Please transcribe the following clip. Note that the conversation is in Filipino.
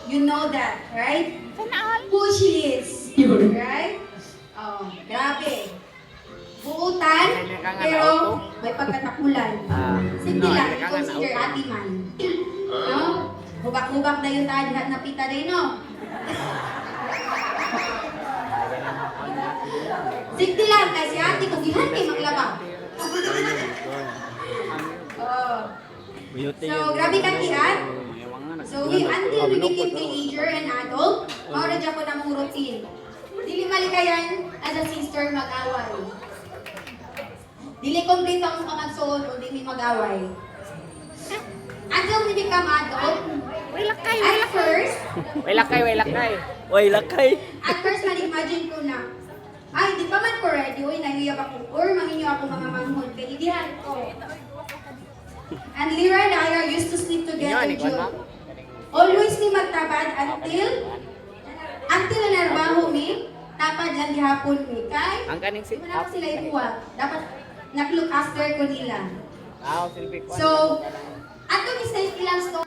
You know that, right? Who she is. Right? Oh, grabe. Buutan, pero may pagkatakulan. Sige lang, i-consider ati man. No? Hubak-hubak na yung tadhat na pita rin, no? Sige lang, kasi ati kung gihan kay maglaba. Oh. So, grabe ka tiyan. So, until we became teenager and adult, maura dyan ko na mong routine. Dili malikayan as a sister mag-away. Dili kompleto ang kamagsuon o dili mag-away. Until we become adult, at first, at first man-imagine ko na, ay, di pa man ko ready, uy, nahiyab ako, or manginyo ako mga manghod, kaya idihan ko. And Lyra and I are used to sleep together, Joe. Always mi magtabad until narbaho mi, tapad lang gihapon mi. Kay, di mo na ako sila ibuwag. Dapat nag-look after ko nila. So, ato mi sa ilang story.